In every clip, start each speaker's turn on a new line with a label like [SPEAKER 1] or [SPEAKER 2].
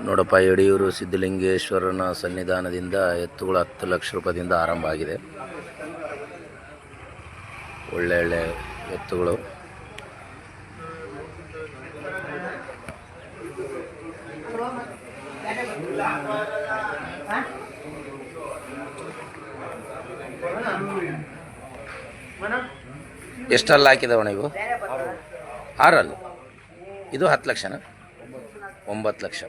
[SPEAKER 1] ನೋಡಪ್ಪ, ಯಡಿಯೂರು ಸಿದ್ಧಲಿಂಗೇಶ್ವರನ ಸನ್ನಿಧಾನದಿಂದ ಎತ್ತುಗಳು 10 ಲಕ್ಷ ರೂಪಾಯಿದಿಂದ ಆರಂಭ ಆಗಿದೆ. ಒಳ್ಳೆ ಎತ್ತುಗಳು. ಎಷ್ಟಲ್ಲ ಹಾಕಿದವಣ ಇವು? 6 ಇದು 10 ಲಕ್ಷನಾ? 9 ಲಕ್ಷ.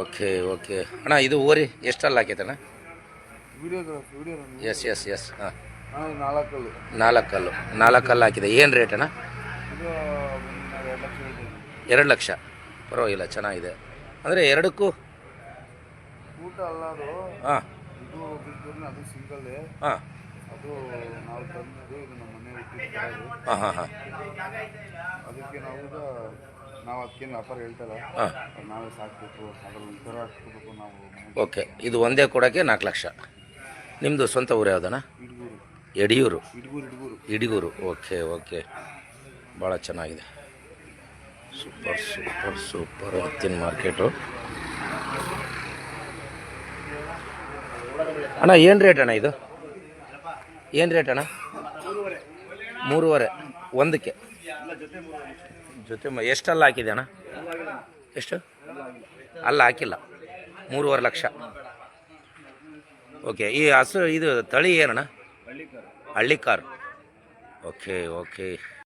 [SPEAKER 1] ಓಕೆ ಅಣ್ಣ, ಇದು ಓರಿ ಎಷ್ಟಲ್ಲ ಹಾಕೈತಣ್ಣ? ಎಸ್ ಹಾಂ, 4 ಹಾಕಿದೆ. ಏನು ರೇಟ್ ಅಣ್ಣ? 2 ಲಕ್ಷ. ಪರವಾಗಿಲ್ಲ, ಚೆನ್ನಾಗಿದೆ. ಅಂದರೆ ಎರಡಕ್ಕೂ ಹಾಂ ಹಾಂ ಹಾಂ
[SPEAKER 2] ಅದಕ್ಕೆ ನಾವು ಅದಕ್ಕೇನು ವ್ಯಾಪಾರ ಹೇಳ್ತಲ್ಲ, ನಾವೇ ಸಾಕಬೇಕು, ಅದ್ರಲ್ಲಿ ಕರ ಹಾಕ್ಬೇಕು ನಾವು.
[SPEAKER 1] ಓಕೆ, ಇದು ಒಂದೇ ಕೊಡೋಕ್ಕೆ 4 ಲಕ್ಷ. ನಿಮ್ಮದು ಸ್ವಂತ ಊರು ಯಾವುದಣ್ಣ? ಯಡಿಯೂರು. ಇಡಿಗೂರು. ಓಕೆ, ಭಾಳ ಚೆನ್ನಾಗಿದೆ. ಸೂಪರ್ ಎತ್ತಿನ ಮಾರ್ಕೆಟು. ಅಣ್ಣ, ಏನು ರೇಟ್ ಅಣ್ಣ ಇದು? ಏನು ರೇಟ್ ಅಣ್ಣ? 3.5 ಒಂದಕ್ಕೆ. ಜೊತೆ ಎಷ್ಟಲ್ಲ ಹಾಕಿದೆ ಅಣ್ಣ? ಎಷ್ಟು ಅಲ್ಲ ಹಾಕಿಲ್ಲ? 3.5 ಲಕ್ಷ. ಓಕೆ, ಈ ಹಸು ಇದು ತಳಿ ಏನಣ್ಣ? ಹಳ್ಳಿಕಾರ್. ಓಕೆ